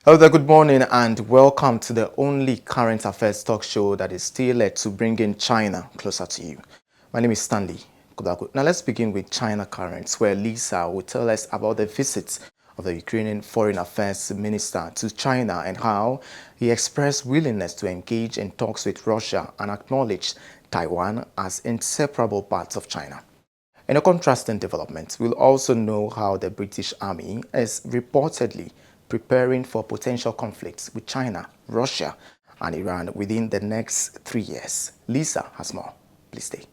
Hello there, good morning and welcome to the only current affairs talk show that is tailored to bringing China closer to you. My name is Stanley Kwabla Arku. Now let's begin with China Currents, where Lisa will tell us about the visit of the Ukrainian Foreign Affairs Minister to China and how he expressed willingness to engage in talks with Russia and acknowledged Taiwan as inseparable parts of China. In a contrasting development, we'll also know how the British Army is reportedly preparing for potential conflicts with China, Russia, and Iran within the next 3 years. Lisa has more. Please stay.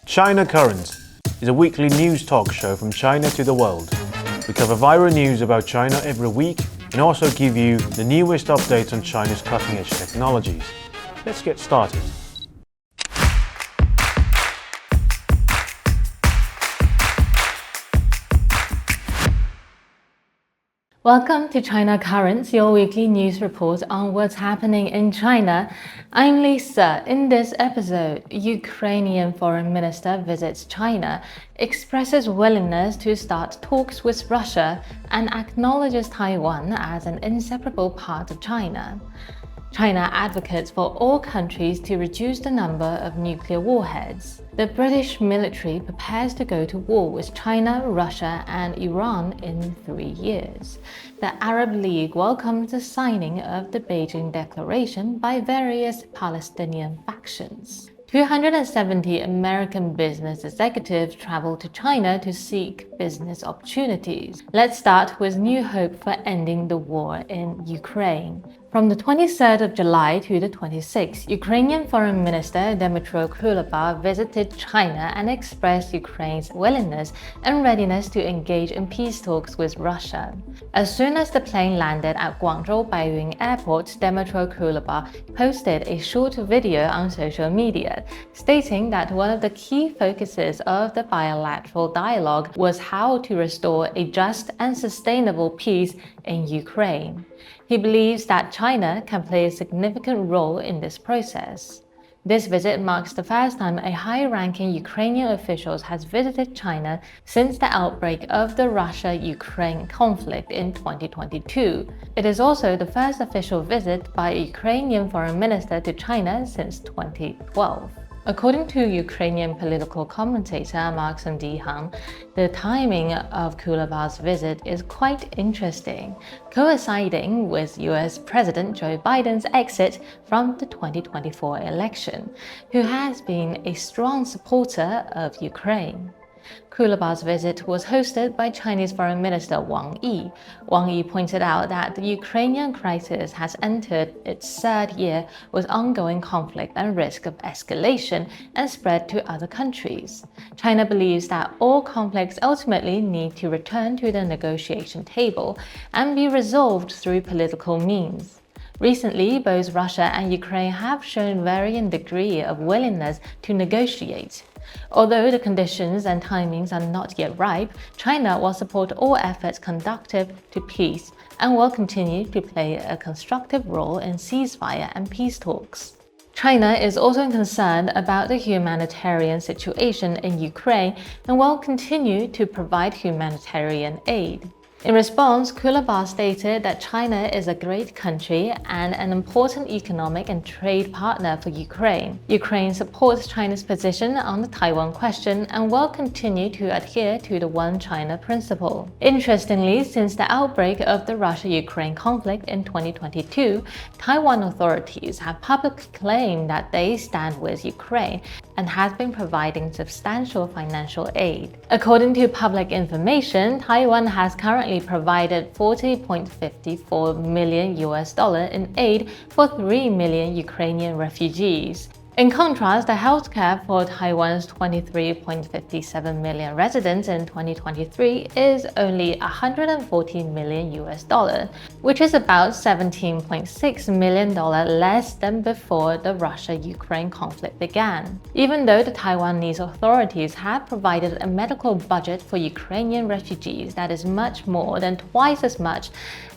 China Current is a weekly news talk show from China to the world. We cover viral news about China every week and also give you the newest updates on China's cutting-edge technologies. Let's get started. Welcome to China Currents, your weekly news report on what's happening in China. I'm Lisa. In this episode, Ukrainian Foreign Minister visits China, expresses willingness to start talks with Russia, and acknowledges Taiwan as an inseparable part of China. China advocates for all countries to reduce the number of nuclear warheads. The British military prepares to go to war with China, Russia, and Iran in 3 years. The Arab League welcomes the signing of the Beijing Declaration by various Palestinian factions. 270 American business executives travel to China to seek business opportunities. Let's start with new hope for ending the war in Ukraine. From the 23rd of July to the 26th, Ukrainian Foreign Minister Dmytro Kuleba visited China and expressed Ukraine's willingness and readiness to engage in peace talks with Russia. As soon as the plane landed at Guangzhou Baiyun Airport, Dmytro Kuleba posted a short video on social media, stating that one of the key focuses of the bilateral dialogue was how to restore a just and sustainable peace in Ukraine. He believes that China can play a significant role in this process. This visit marks the first time a high-ranking Ukrainian official has visited China since the outbreak of the Russia-Ukraine conflict in 2022. It is also the first official visit by a Ukrainian foreign minister to China since 2012. According to Ukrainian political commentator Maxim Dihan, the timing of Kuleba's visit is quite interesting, coinciding with US President Joe Biden's exit from the 2024 election, who has been a strong supporter of Ukraine. Kuleba's visit was hosted by Chinese Foreign Minister Wang Yi. Wang Yi pointed out that the Ukrainian crisis has entered its third year with ongoing conflict and risk of escalation and spread to other countries. China believes that all conflicts ultimately need to return to the negotiation table and be resolved through political means. Recently, both Russia and Ukraine have shown varying degree of willingness to negotiate. Although the conditions and timings are not yet ripe, China will support all efforts conducive to peace and will continue to play a constructive role in ceasefire and peace talks. China is also concerned about the humanitarian situation in Ukraine and will continue to provide humanitarian aid. In response, Kuleba stated that China is a great country and an important economic and trade partner for Ukraine. Ukraine supports China's position on the Taiwan question and will continue to adhere to the One China principle. Interestingly, since the outbreak of the Russia-Ukraine conflict in 2022, Taiwan authorities have publicly claimed that they stand with Ukraine and has been providing substantial financial aid. According to public information, Taiwan has currently provided $40.54 million in aid for 3 million Ukrainian refugees. In contrast, the healthcare for Taiwan's 23.57 million residents in 2023 is only $114 million, which is about $17.6 million less than before the Russia-Ukraine conflict began. Even though the Taiwanese authorities have provided a medical budget for Ukrainian refugees that is much more than twice as much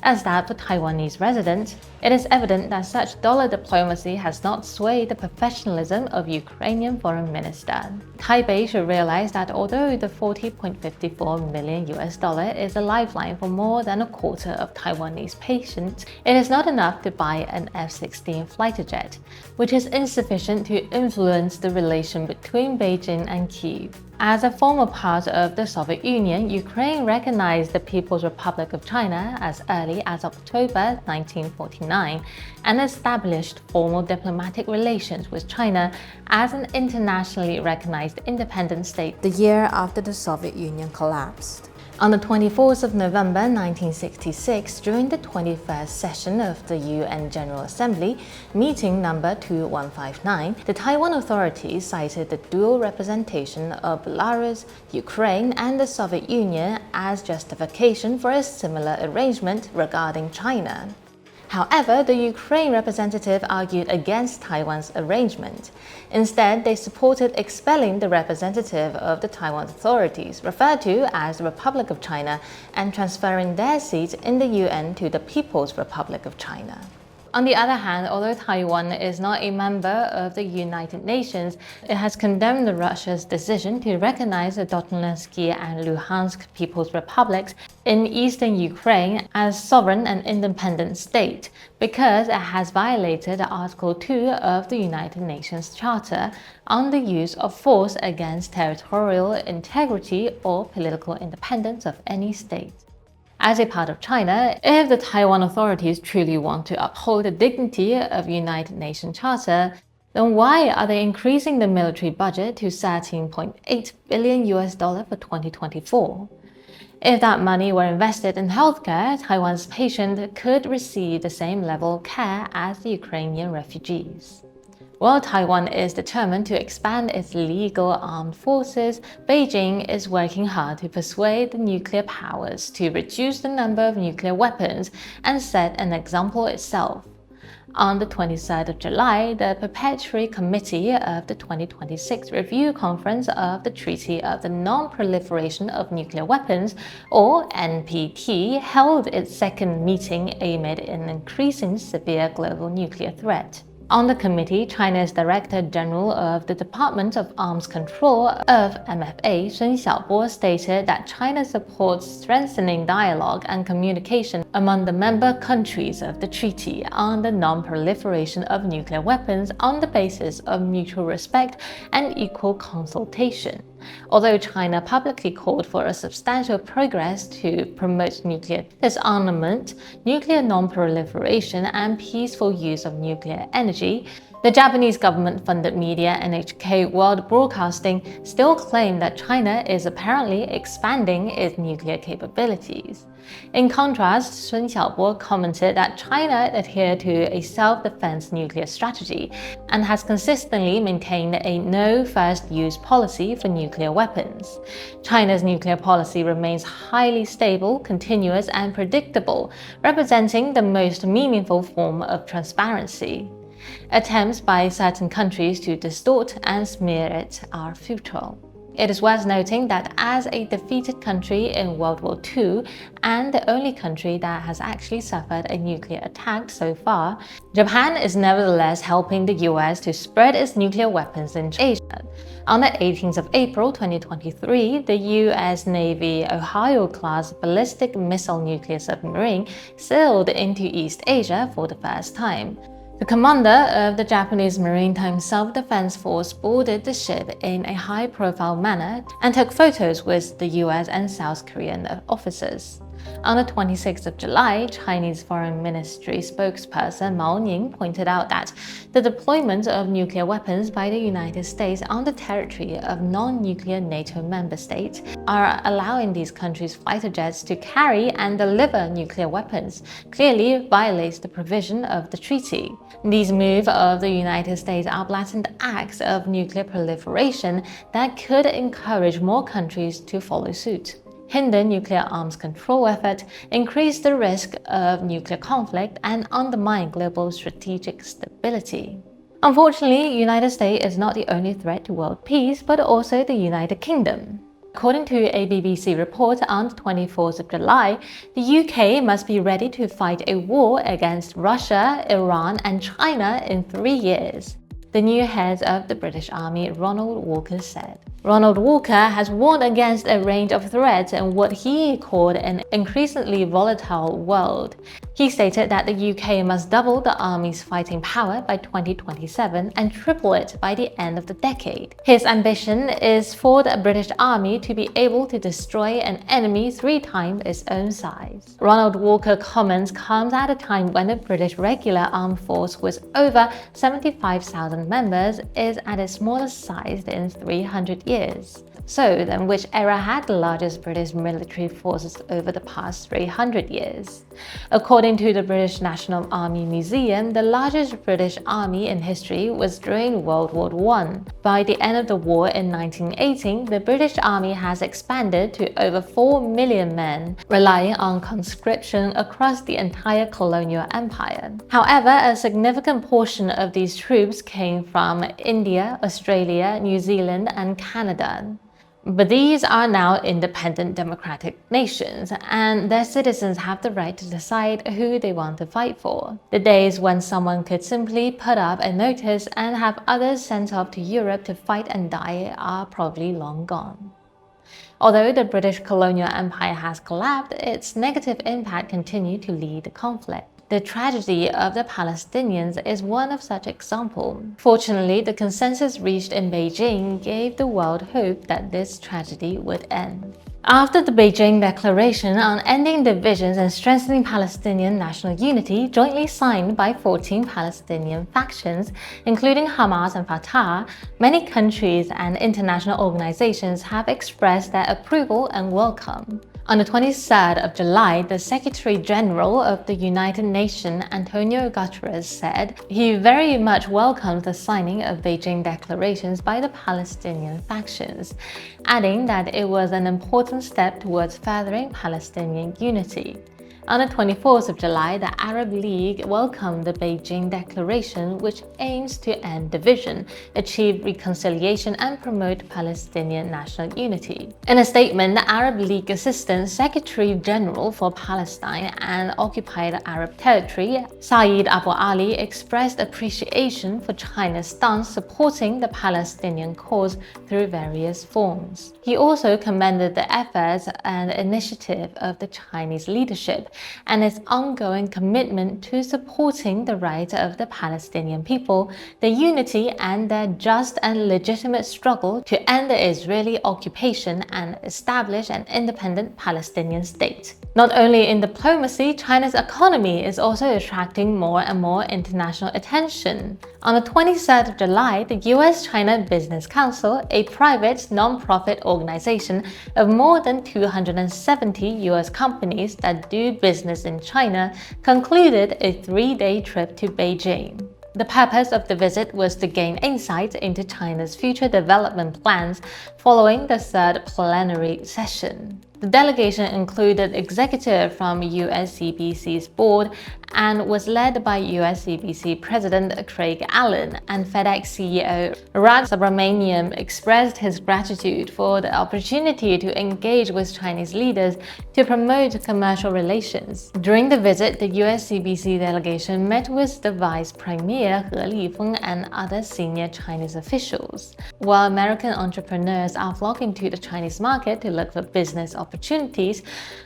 as that for Taiwanese residents, it is evident that such dollar diplomacy has not swayed the professionalism of Ukrainian Foreign Minister. Taipei should realize that although the $40.54 million is a lifeline for more than a quarter of Taiwanese patients, it is not enough to buy an F-16 fighter jet, which is insufficient to influence the relation between Beijing and Kyiv. As a former part of the Soviet Union, Ukraine recognized the People's Republic of China as early as October 1949 and established formal diplomatic relations with China as an internationally recognized independent state the year after the Soviet Union collapsed. On the 24th of November 1966, during the 21st session of the UN General Assembly, meeting number 2159, the Taiwan authorities cited the dual representation of Belarus, Ukraine, and the Soviet Union as justification for a similar arrangement regarding China. However, the Ukraine representative argued against Taiwan's arrangement. Instead, they supported expelling the representative of the Taiwan authorities, referred to as the Republic of China, and transferring their seat in the UN to the People's Republic of China. On the other hand, although Taiwan is not a member of the United Nations, it has condemned Russia's decision to recognize the Donetsk and Luhansk People's Republics in eastern Ukraine as sovereign and independent state because it has violated Article 2 of the United Nations Charter on the use of force against territorial integrity or political independence of any state. As a part of China, if the Taiwan authorities truly want to uphold the dignity of United Nations Charter, then why are they increasing the military budget to $13.8 billion for 2024? If that money were invested in healthcare, Taiwan's patients could receive the same level of care as the Ukrainian refugees. While Taiwan is determined to expand its legal armed forces, Beijing is working hard to persuade the nuclear powers to reduce the number of nuclear weapons and set an example itself. On the 23rd of July, the Preparatory Committee of the 2026 Review Conference of the Treaty of the Non-Proliferation of Nuclear Weapons, or NPT, held its second meeting amid an increasing severe global nuclear threat. On the committee, China's Director General of the Department of Arms Control of MFA, Sun Xiaobo, stated that China supports strengthening dialogue and communication among the member countries of the Treaty on the Non-Proliferation of Nuclear Weapons on the basis of mutual respect and equal consultation. Although China publicly called for a substantial progress to promote nuclear disarmament, nuclear non-proliferation, and peaceful use of nuclear energy, the Japanese government-funded media NHK World Broadcasting still claim that China is apparently expanding its nuclear capabilities. In contrast, Sun Xiaobo commented that China adhered to a self-defense nuclear strategy and has consistently maintained a no-first-use policy for nuclear weapons. China's nuclear policy remains highly stable, continuous, and predictable, representing the most meaningful form of transparency. Attempts by certain countries to distort and smear it are futile. It is worth noting that as a defeated country in World War II and the only country that has actually suffered a nuclear attack so far, Japan is nevertheless helping the US to spread its nuclear weapons in Asia. On the 18th of April 2023, the US Navy Ohio-class ballistic missile nuclear submarine sailed into East Asia for the first time. The commander of the Japanese Maritime Self-Defense Force boarded the ship in a high-profile manner and took photos with the US and South Korean officers. On the 26th of July, Chinese Foreign Ministry spokesperson Mao Ning pointed out that the deployment of nuclear weapons by the United States on the territory of non-nuclear NATO member states are allowing these countries' fighter jets to carry and deliver nuclear weapons clearly violates the provision of the treaty. These moves of the United States are blatant acts of nuclear proliferation that could encourage more countries to follow suit, hinder nuclear arms control effort, increase the risk of nuclear conflict, and undermine global strategic stability. Unfortunately, the United States is not the only threat to world peace, but also the United Kingdom. According to a BBC report on the 24th of July, the UK must be ready to fight a war against Russia, Iran and China in 3 years, the new head of the British Army, Ronald Walker, said. Ronald Walker has warned against a range of threats in what he called an increasingly volatile world. He stated that the UK must double the army's fighting power by 2027 and triple it by the end of the decade. His ambition is for the British Army to be able to destroy an enemy 3 times its own size. Ronald Walker comments comes at a time when the British regular armed force, with over 75,000 members, is at its smallest size in 300 years. So then, which era had the largest British military forces over the past 300 years? According to the British National Army Museum, the largest British army in history was during World War I. By the end of the war in 1918, the British Army has expanded to over 4 million men, relying on conscription across the entire colonial empire. However, a significant portion of these troops came from India, Australia, New Zealand, and Canada. But these are now independent democratic nations, and their citizens have the right to decide who they want to fight for. The days when someone could simply put up a notice and have others sent off to Europe to fight and die are probably long gone. Although the British colonial empire has collapsed, its negative impact continued to lead the conflict. The tragedy of the Palestinians is one of such examples. Fortunately, the consensus reached in Beijing gave the world hope that this tragedy would end. After the Beijing Declaration on Ending Divisions and Strengthening Palestinian National Unity, jointly signed by 14 Palestinian factions, including Hamas and Fatah, many countries and international organizations have expressed their approval and welcome. On the 23rd of July, the Secretary General of the United Nations, Antonio Guterres, said he very much welcomes the signing of Beijing declarations by the Palestinian factions, adding that it was an important step towards furthering Palestinian unity. On the 24th of July, the Arab League welcomed the Beijing Declaration, which aims to end division, achieve reconciliation, and promote Palestinian national unity. In a statement, the Arab League Assistant Secretary General for Palestine and Occupied Arab Territory, Saeed Abu Ali, expressed appreciation for China's stance supporting the Palestinian cause through various forms. He also commended the efforts and initiative of the Chinese leadership and its ongoing commitment to supporting the rights of the Palestinian people, their unity, and their just and legitimate struggle to end the Israeli occupation and establish an independent Palestinian state. Not only in diplomacy, China's economy is also attracting more and more international attention. On the 23rd of July, the US-China Business Council, a private non-profit organization of more than 270 US companies that do business in China, concluded a 3-day trip to Beijing. The purpose of the visit was to gain insight into China's future development plans following the 3rd plenary session. The delegation included executives from USCBC's board and was led by USCBC President Craig Allen, and FedEx CEO Raj Subramaniam expressed his gratitude for the opportunity to engage with Chinese leaders to promote commercial relations. During the visit, the USCBC delegation met with the Vice Premier He Lifeng and other senior Chinese officials. While American entrepreneurs are flocking to the Chinese market to look for business opportunities,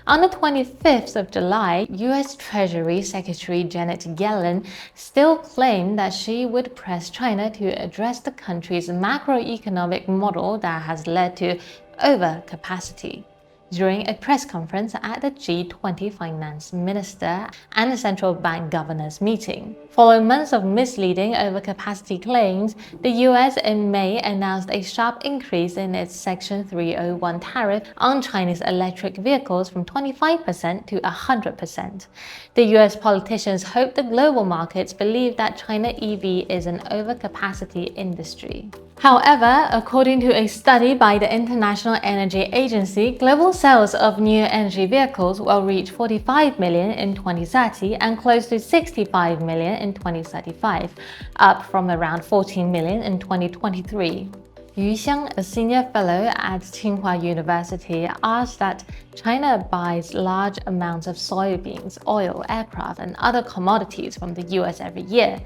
on the 25th of July, US Treasury Secretary Janet Yellen still claimed that she would press China to address the country's macroeconomic model that has led to overcapacity. During a press conference at the G20 Finance Minister and Central Bank Governors meeting. Following months of misleading overcapacity claims, the US in May announced a sharp increase in its Section 301 tariff on Chinese electric vehicles from 25% to 100%. The US politicians hope the global markets believe that China EV is an overcapacity industry. However, according to a study by the International Energy Agency, global sales of new energy vehicles will reach 45 million in 2030 and close to 65 million in 2035, up from around 14 million in 2023. Yu Xiang, a senior fellow at Tsinghua University, asked that China buys large amounts of soybeans, oil, aircraft, and other commodities from the US every year.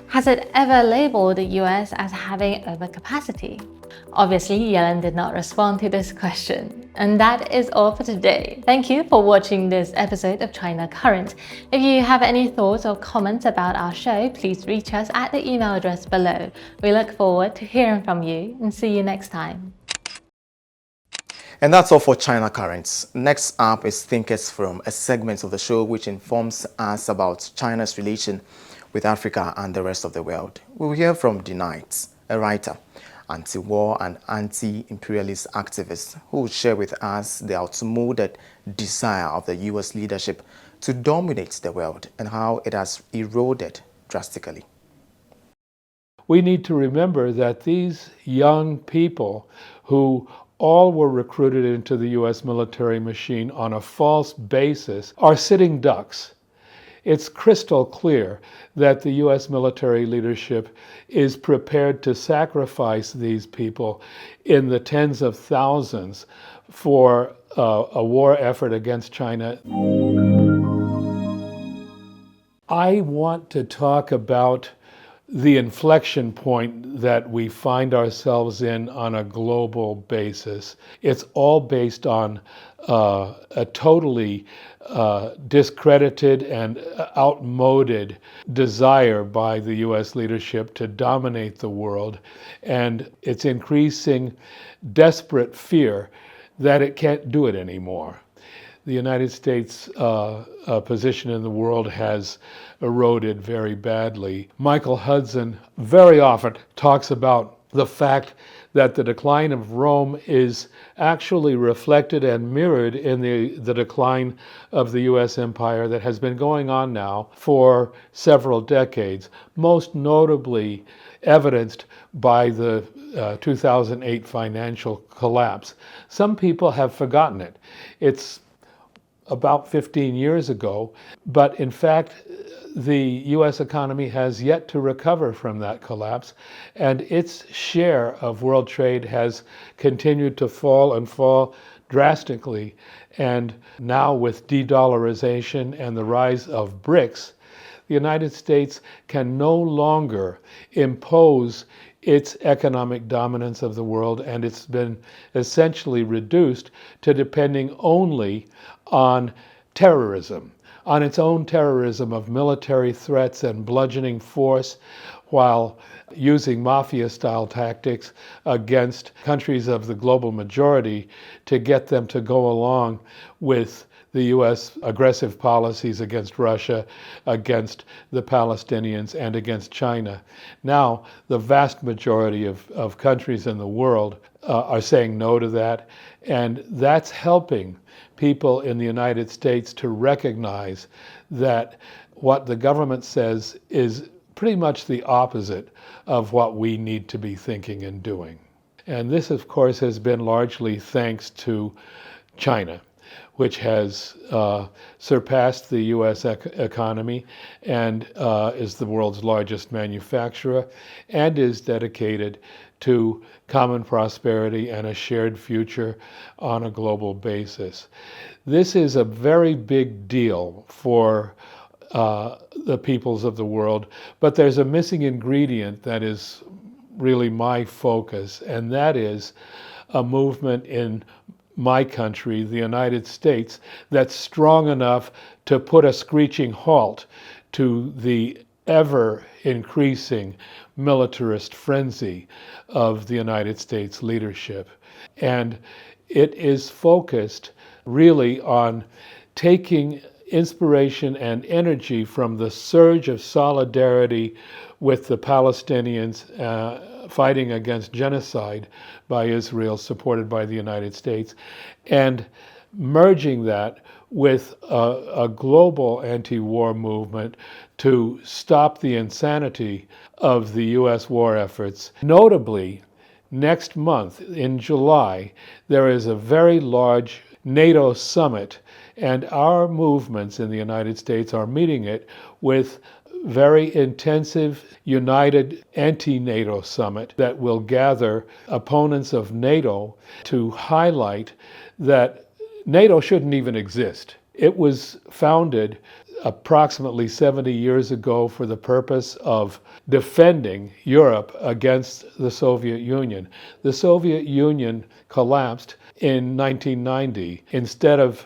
Has it ever labeled the US as having overcapacity? Obviously, Yellen did not respond to this question. And that is all for today. Thank you for watching this episode of China Current. If you have any thoughts or comments about our show, please reach us at the email address below. We look forward to hearing from you and see you next time. And that's all for China Currents. Next up is Thinkers From, a segment of the show which informs us about China's relation with Africa and the rest of the world. We will hear from Dee Knight, a writer, anti-war and anti-imperialist activist, who will share with us the outmoded desire of the US leadership to dominate the world and how it has eroded drastically. We need to remember that these young people who all were recruited into the US military machine on a false basis are sitting ducks. It's crystal clear that the US military leadership is prepared to sacrifice these people in the tens of thousands for a war effort against China. I want to talk about the inflection point that we find ourselves in on a global basis. It's all based on a totally discredited and outmoded desire by the US leadership to dominate the world, and its increasing desperate fear that it can't do it anymore. The United States' position in the world has eroded very badly. Michael Hudson very often talks about the fact that the decline of Rome is actually reflected and mirrored in the decline of the US empire that has been going on now for several decades, most notably evidenced by the 2008 financial collapse. Some people have forgotten it. It's about 15 years ago, but in fact, the US economy has yet to recover from that collapse, and its share of world trade has continued to fall and fall drastically. And now with de-dollarization and the rise of BRICS, the United States can no longer impose its economic dominance of the world, and it's been essentially reduced to depending only on terrorism, on its own terrorism of military threats and bludgeoning force, while using mafia-style tactics against countries of the global majority to get them to go along with the US aggressive policies against Russia, against the Palestinians, and against China. Now, the vast majority of countries in the world are saying no to that, and that's helping people in the United States to recognize that what the government says is pretty much the opposite of what we need to be thinking and doing. And this, of course, has been largely thanks to China, which has surpassed the US economy and is the world's largest manufacturer and is dedicated to common prosperity and a shared future on a global basis. This is a very big deal for the peoples of the world, but there's a missing ingredient that is really my focus, and that is a movement in my country, the United States, that's strong enough to put a screeching halt to the ever-increasing militarist frenzy of the United States leadership. And it is focused really on taking inspiration and energy from the surge of solidarity with the Palestinians fighting against genocide by Israel, supported by the United States, and merging that with a global anti-war movement to stop the insanity of the US war efforts. Notably, next month in July, there is a very large NATO summit, And our movements in the United States are meeting it with very intensive, united anti-NATO summit that will gather opponents of NATO to highlight that NATO shouldn't even exist. It was founded approximately 70 years ago for the purpose of defending Europe against the Soviet Union. The Soviet Union collapsed in 1990. Instead of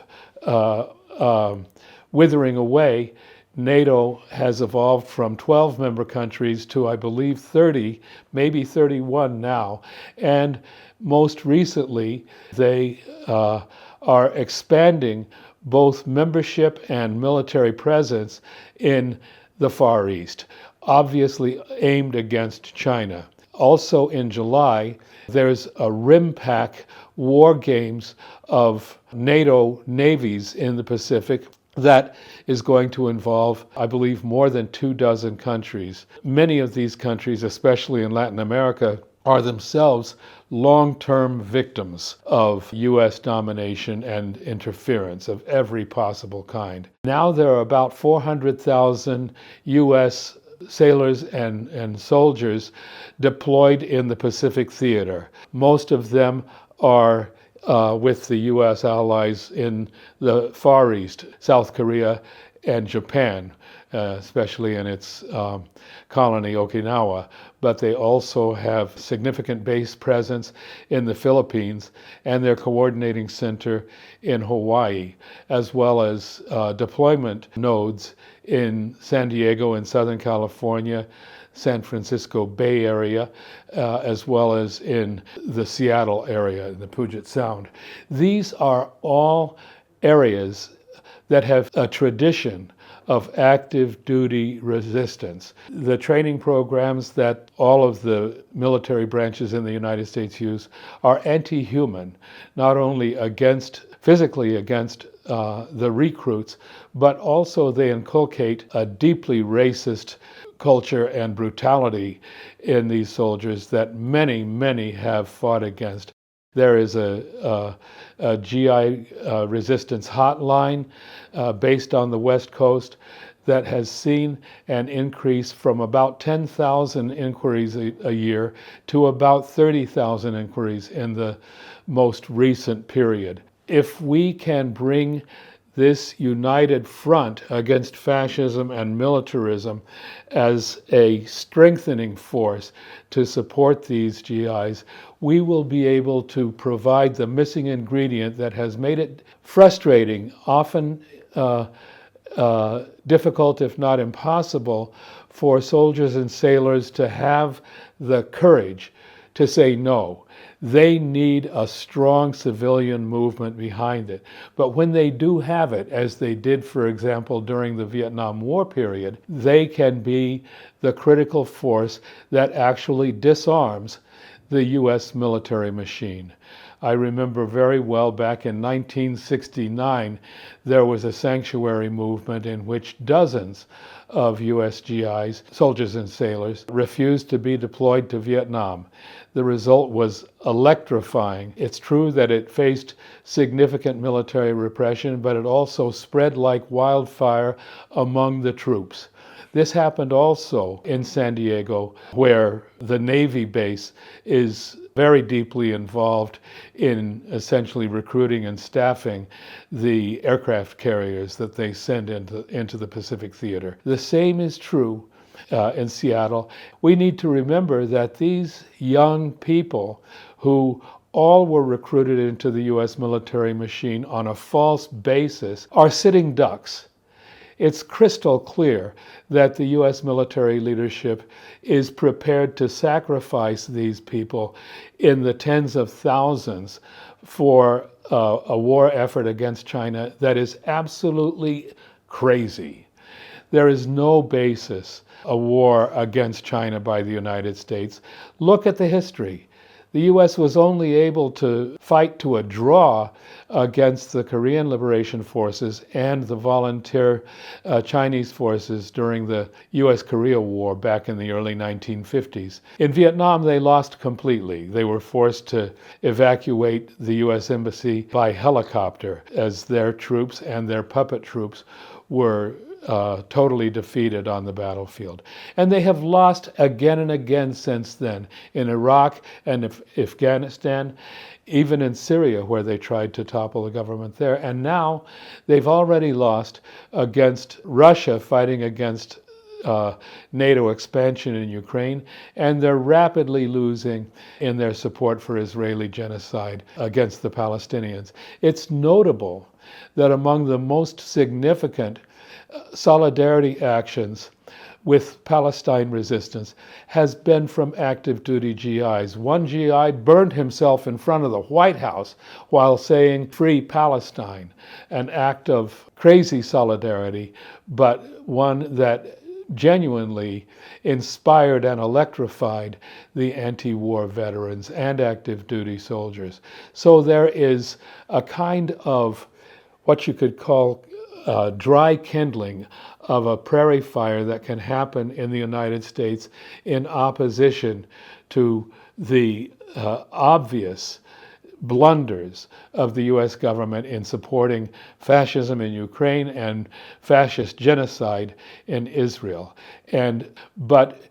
withering away, NATO has evolved from 12 member countries to, I believe, 30, maybe 31 now. And most recently, they are expanding both membership and military presence in the Far East, obviously aimed against China. Also in July, there's a RIMPAC war games of NATO navies in the Pacific that is going to involve, I believe, more than 24 countries. Many of these countries, especially in Latin America, are themselves long-term victims of U.S. domination and interference of every possible kind. Now there are about 400,000 U.S. sailors and soldiers deployed in the Pacific theater. Most of them are with the U.S. allies in the Far East, South Korea and Japan, especially in its colony Okinawa, but they also have significant base presence in the Philippines and their coordinating center in Hawaii, as well as deployment nodes in San Diego in Southern California, San Francisco Bay Area, as well as in the Seattle area, in the Puget Sound. These are all areas that have a tradition of active duty resistance. The training programs that all of the military branches in the United States use are anti-human, not only physically against the recruits, but also they inculcate a deeply racist culture and brutality in these soldiers that many, many have fought against. There is a GI resistance hotline based on the West Coast that has seen an increase from about 10,000 inquiries a year to about 30,000 inquiries in the most recent period. If we can bring this united front against fascism and militarism as a strengthening force to support these GIs, we will be able to provide the missing ingredient that has made it frustrating, often difficult if not impossible, for soldiers and sailors to have the courage to say no. They need a strong civilian movement behind it. But when they do have it, as they did, for example, during the Vietnam War period, they can be the critical force that actually disarms the U.S. military machine. I remember very well back in 1969, there was a sanctuary movement in which dozens of U.S. GIs, soldiers and sailors, refused to be deployed to Vietnam. The result was electrifying. It's true that it faced significant military repression, but it also spread like wildfire among the troops. This happened also in San Diego, where the Navy base is very deeply involved in essentially recruiting and staffing the aircraft carriers that they send into the Pacific theater. The same is true in Seattle. We need to remember that these young people who all were recruited into the U.S. military machine on a false basis are sitting ducks. It's crystal clear that the U.S. military leadership is prepared to sacrifice these people in the tens of thousands for a war effort against China that is absolutely crazy. There is no basis a war against China by the United States. Look at the history. The U.S. was only able to fight to a draw against the Korean Liberation Forces and the volunteer Chinese forces during the U.S.-Korea War back in the early 1950s. In Vietnam, they lost completely. They were forced to evacuate the U.S. Embassy by helicopter as their troops and their puppet troops were totally defeated on the battlefield. And they have lost again and again since then in Iraq and Afghanistan, even in Syria, where they tried to topple the government there. And now they've already lost against Russia fighting against NATO expansion in Ukraine, and they're rapidly losing in their support for Israeli genocide against the Palestinians. It's notable that among the most significant solidarity actions with Palestine resistance has been from active duty GIs. One GI burned himself in front of the White House while saying "Free Palestine," an act of crazy solidarity, but one that genuinely inspired and electrified the anti-war veterans and active duty soldiers. So there is a kind of what you could call dry kindling of a prairie fire that can happen in the United States in opposition to the obvious blunders of the U.S. government in supporting fascism in Ukraine and fascist genocide in Israel. But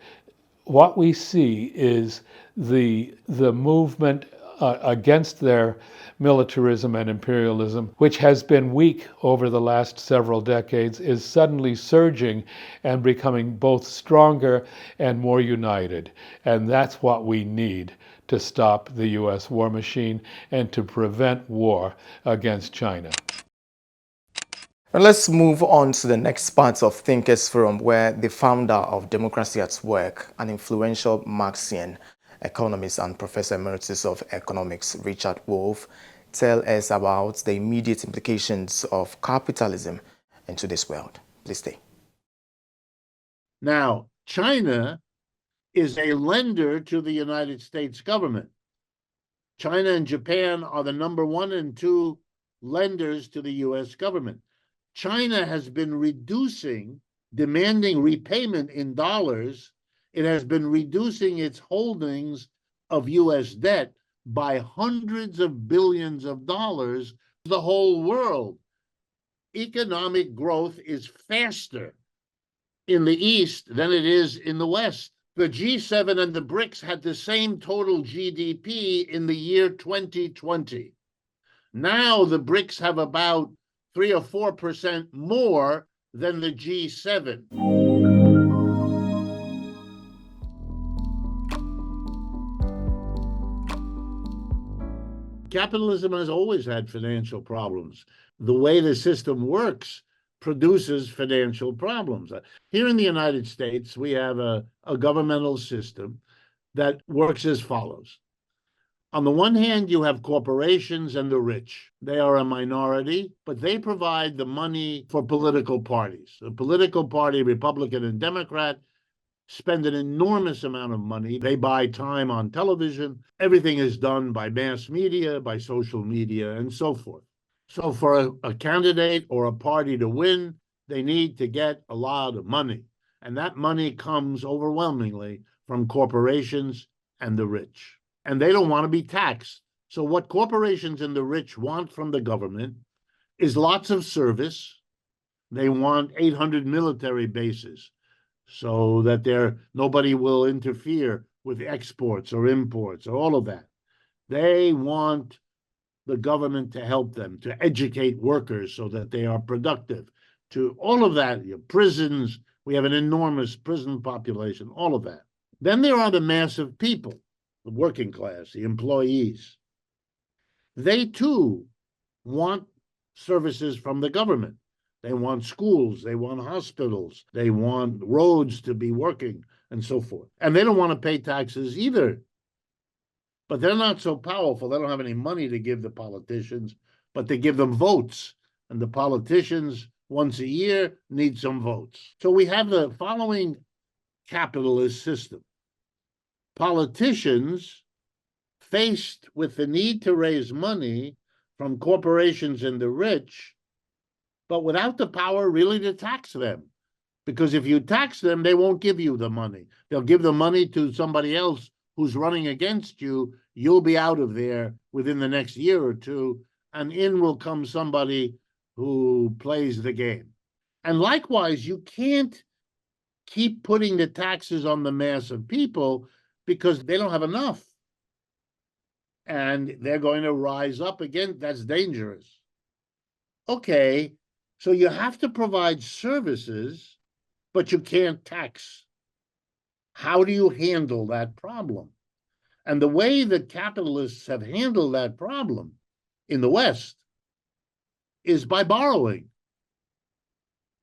what we see is the movement against their militarism and imperialism, which has been weak over the last several decades, is suddenly surging and becoming both stronger and more united. And that's what we need to stop the U.S. war machine and to prevent war against China. Now let's move on to the next part of Thinkers Forum, where the founder of Democracy at Work, an influential Marxian economist and Professor Emeritus of Economics, Richard Wolff, tell us about the immediate implications of capitalism in today's world. Please stay. Now, China is a lender to the United States government. China and Japan are the number 1 and 2 lenders to the U.S. government. China has been demanding repayment in dollars. It has been reducing its holdings of U.S. debt by hundreds of billions of dollars. The whole world. Economic growth is faster in the East than it is in the West. The G7 and the BRICS had the same total GDP in the year 2020. Now the BRICS have about 3 or 4% more than the G7. Capitalism has always had financial problems. The way the system works produces financial problems. Here in the United States, we have a governmental system that works as follows. On the one hand, you have corporations and the rich. They are a minority, but they provide the money for political parties. The political party, Republican and Democrat, spend an enormous amount of money. They buy time on television. Everything is done by mass media, by social media, and so forth. So for a candidate or a party to win, they need to get a lot of money. And that money comes overwhelmingly from corporations and the rich. And they don't want to be taxed. So what corporations and the rich want from the government is lots of service. They want 800 military bases so that nobody will interfere with exports or imports or all of that. They want the government to help them, to educate workers so that they are productive, to all of that. Prisons, we have an enormous prison population, all of that. Then there are the mass of people, the working class, the employees. They too want services from the government. They want schools, they want hospitals, they want roads to be working, and so forth. And they don't want to pay taxes either. But they're not so powerful. They don't have any money to give the politicians, but they give them votes. And the politicians, once a year, need some votes. So we have the following capitalist system. Politicians faced with the need to raise money from corporations and the rich, but without the power really to tax them. Because if you tax them, they won't give you the money. They'll give the money to somebody else who's running against you. You'll be out of there within the next year or two, and in will come somebody who plays the game. And likewise, you can't keep putting the taxes on the mass of people because they don't have enough. And they're going to rise up again. That's dangerous. Okay, so you have to provide services, but you can't tax. How do you handle that problem? And the way that capitalists have handled that problem in the West is by borrowing.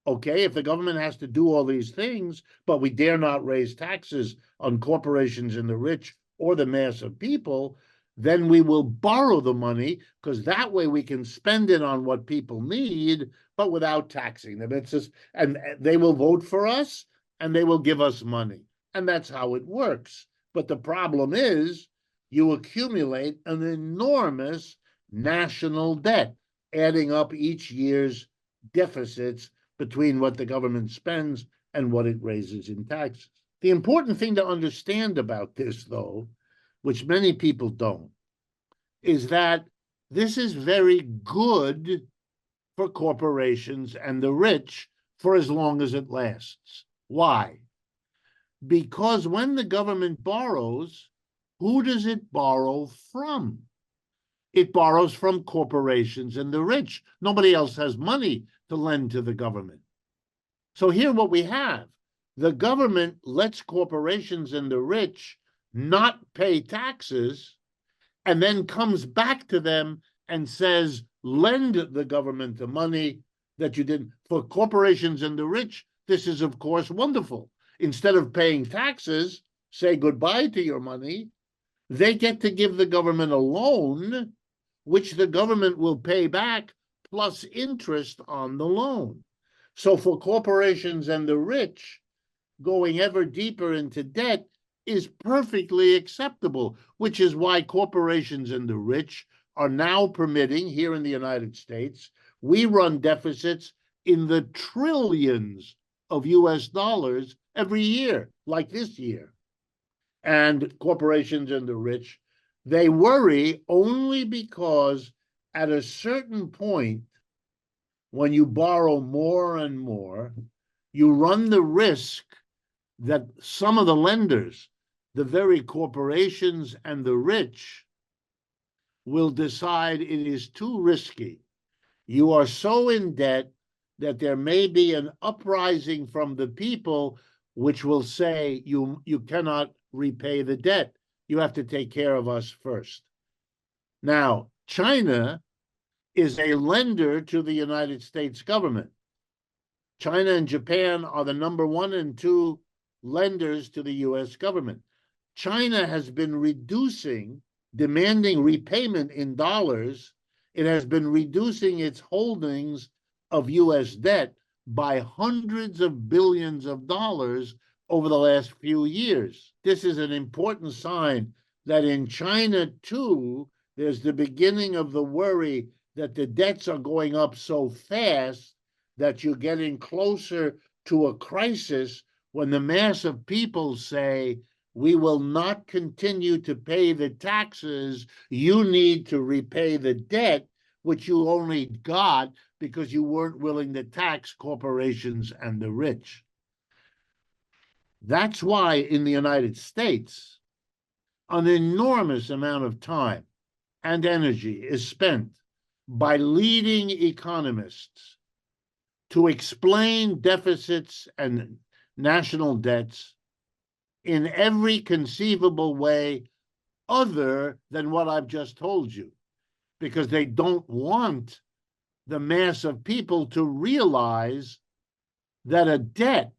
Okay, if the government has to do all these things, but we dare not raise taxes on corporations and the rich or the mass of people, then we will borrow the money, because that way we can spend it on what people need, but without taxing them. It's just, and they will vote for us and they will give us money. And that's how it works. But the problem is you accumulate an enormous national debt, adding up each year's deficits between what the government spends and what it raises in taxes. The important thing to understand about this, though, which many people don't, is that this is very good for corporations and the rich for as long as it lasts. Why? Because when the government borrows, who does it borrow from? It borrows from corporations and the rich. Nobody else has money to lend to the government. So here what we have, the government lets corporations and the rich not pay taxes, and then comes back to them and says, lend the government the money that you didn't. For corporations and the rich, this is, of course, wonderful. Instead of paying taxes, say goodbye to your money, they get to give the government a loan, which the government will pay back plus interest on the loan. So for corporations and the rich, going ever deeper into debt is perfectly acceptable, which is why corporations and the rich are now permitting, here in the United States, we run deficits in the trillions of US dollars every year, like this year. And corporations and the rich, they worry only because at a certain point, when you borrow more and more, you run the risk that some of the lenders, the very corporations and the rich, will decide it is too risky. You are so in debt that there may be an uprising from the people which will say you cannot repay the debt. You have to take care of us first. Now, China is a lender to the United States government. China and Japan are the number 1 and 2 lenders to the US government. China has been reducing, demanding repayment in dollars. It has been reducing its holdings of US debt by hundreds of billions of dollars over the last few years. This is an important sign that in China, too, there's the beginning of the worry that the debts are going up so fast that you're getting closer to a crisis when the mass of people say, we will not continue to pay the taxes, you need to repay the debt, which you only got because you weren't willing to tax corporations and the rich. That's why in the United States, an enormous amount of time and energy is spent by leading economists to explain deficits and national debts in every conceivable way other than what I've just told you, because they don't want the mass of people to realize that a debt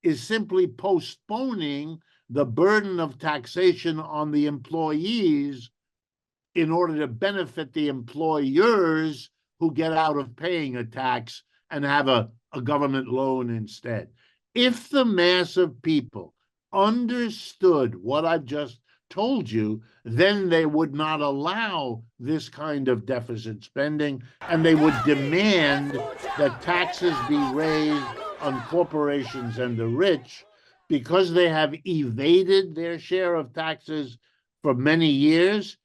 is simply postponing the burden of taxation on the employees in order to benefit the employers who get out of paying a tax and have a government loan instead. If the mass of people understood what I've just told you, then they would not allow this kind of deficit spending, and they would demand that taxes be raised on corporations and the rich because they have evaded their share of taxes for many years,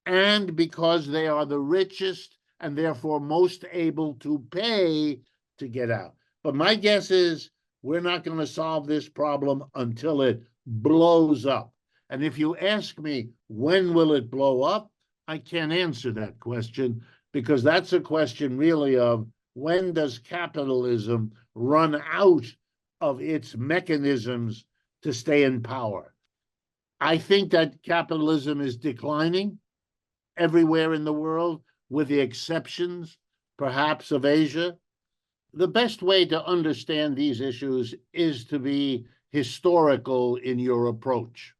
and because they are the richest and therefore most able to pay to get out. But my guess is we're not going to solve this problem until it blows up. And if you ask me, when will it blow up? I can't answer that question, because that's a question really of when does capitalism run out of its mechanisms to stay in power? I think that capitalism is declining everywhere in the world, with the exceptions, perhaps, of Asia. The best way to understand these issues is to be historical in your approach.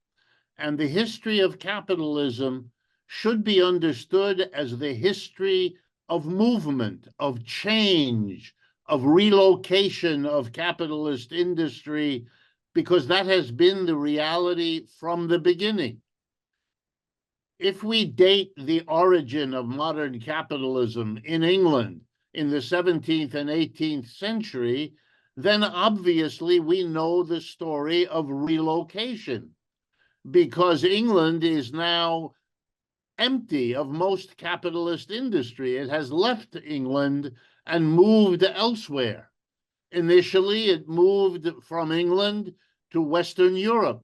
And the history of capitalism should be understood as the history of movement, of change, of relocation of capitalist industry, because that has been the reality from the beginning. If we date the origin of modern capitalism in England in the 17th and 18th century, then obviously we know the story of relocation, because England is now empty of most capitalist industry. It has left England and moved elsewhere. Initially, it moved from England to Western Europe.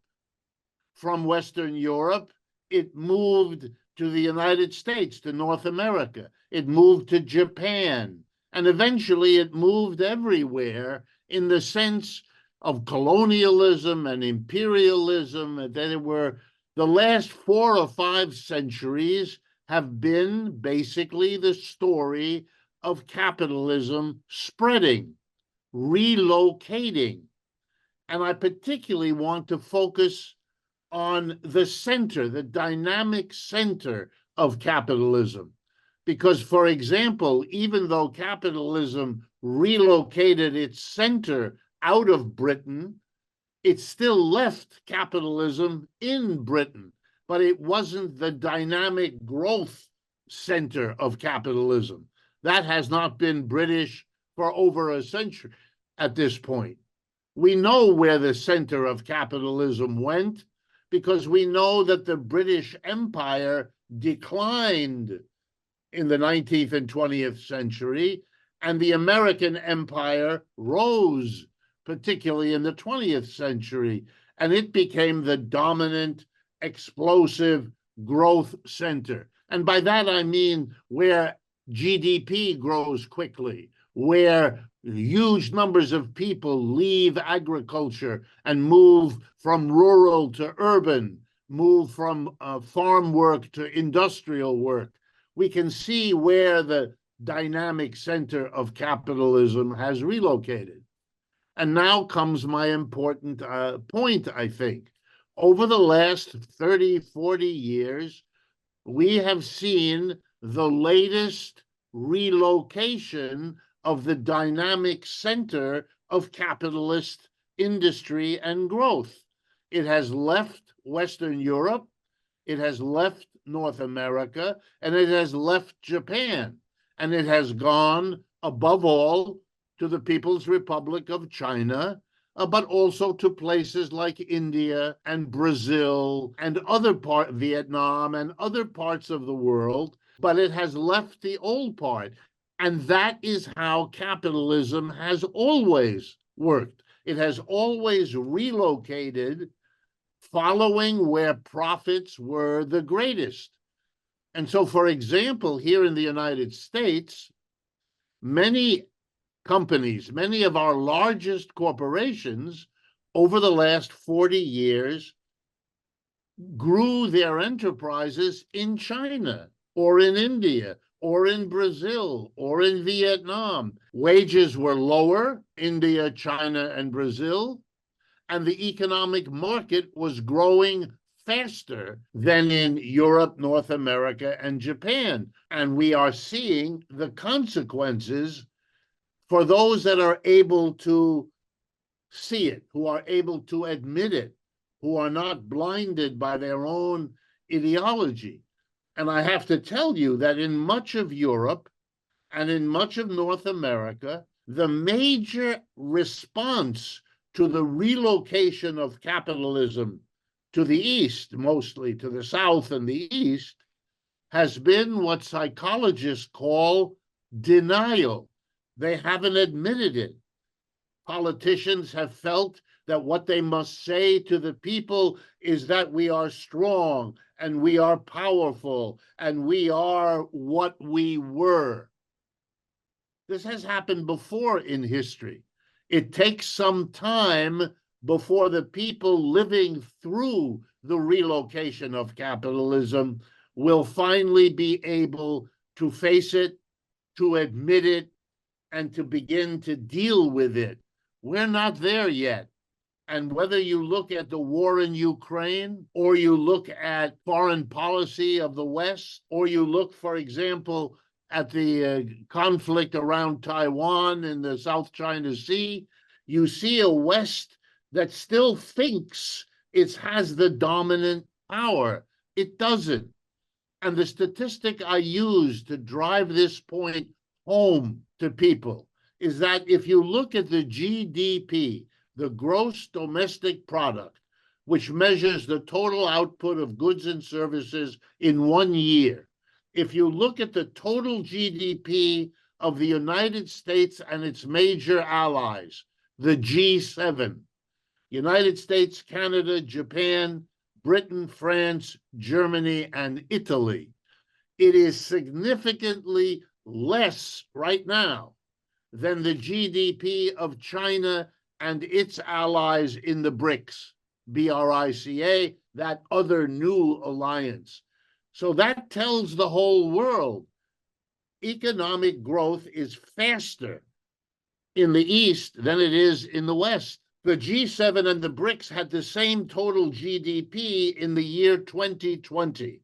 From Western Europe, it moved to the United States, to North America. It moved to Japan. And eventually it moved everywhere in the sense of colonialism and imperialism. There were the last 4 or 5 centuries have been basically the story of capitalism spreading, relocating. And I particularly want to focus on the center, the dynamic center of capitalism. Because, for example, even though capitalism relocated its center out of Britain, it still left capitalism in Britain, but it wasn't the dynamic growth center of capitalism. That has not been British for over a century at this point. We know where the center of capitalism went, because we know that the British Empire declined in the 19th and 20th century, and the American Empire rose, particularly in the 20th century, and it became the dominant, explosive growth center. And by that I mean where GDP grows quickly, where huge numbers of people leave agriculture and move from rural to urban, move from farm work to industrial work. We can see where the dynamic center of capitalism has relocated. And now comes my important point, I think. Over the last 30, 40 years, we have seen the latest relocation of the dynamic center of capitalist industry and growth. It has left Western Europe, it has left North America, and it has left Japan. And it has gone, above all, to the People's Republic of China, but also to places like India and Brazil and Vietnam and other parts of the world. But it has left the old part. And that is how capitalism has always worked. It has always relocated following where profits were the greatest. And so, for example, here in the United States, many companies, many of our largest corporations over the last 40 years grew their enterprises in China or in India or in Brazil or in Vietnam. Wages were lower, India, China, and Brazil, and the economic market was growing faster than in Europe, North America, and Japan. And we are seeing the consequences for those that are able to see it, who are able to admit it, who are not blinded by their own ideology. And I have to tell you that in much of Europe and in much of North America, the major response to the relocation of capitalism to the East, mostly to the South and the East, has been what psychologists call denial. They haven't admitted it. Politicians have felt that what they must say to the people is that we are strong and we are powerful and we are what we were. This has happened before in history. It takes some time before the people living through the relocation of capitalism will finally be able to face it, to admit it, and to begin to deal with it. We're not there yet. And whether you look at the war in Ukraine, or you look at foreign policy of the West, or you look, for example, at the conflict around Taiwan in the South China Sea, you see a West that still thinks it has the dominant power. It doesn't. And the statistic I use to drive this point home to people is that if you look at the GDP, the gross domestic product, which measures the total output of goods and services in 1 year, if you look at the total GDP of the United States and its major allies, the G7, United States, Canada, Japan, Britain, France, Germany, and Italy, it is significantly less right now than the GDP of China and its allies in the BRICS, BRICA, that other new alliance. So that tells the whole world economic growth is faster in the East than it is in the West. The G7 and the BRICS had the same total GDP in the year 2020.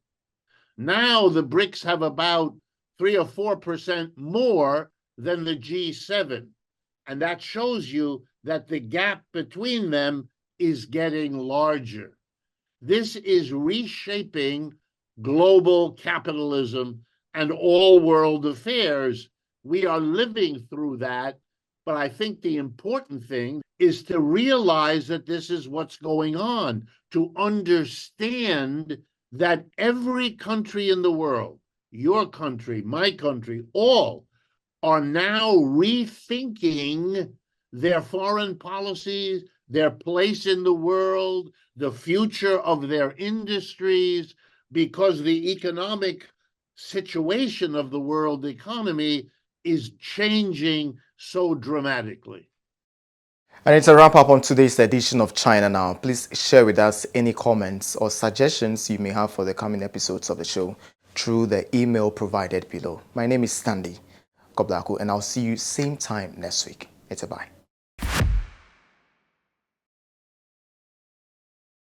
Now the BRICS have about 3 or 4% more than the G7. And that shows you that the gap between them is getting larger. This is reshaping global capitalism and all world affairs. We are living through that, but I think the important thing is to realize that this is what's going on, to understand that every country in the world, your country, my country, all are now rethinking their foreign policies, their place in the world, the future of their industries, because the economic situation of the world economy is changing so dramatically. And it's a wrap up on today's edition of China Now. Please share with us any comments or suggestions you may have for the coming episodes of the show through the email provided below. My name is Stanley Kwabla Arku, and I'll see you same time next week. It's a bye.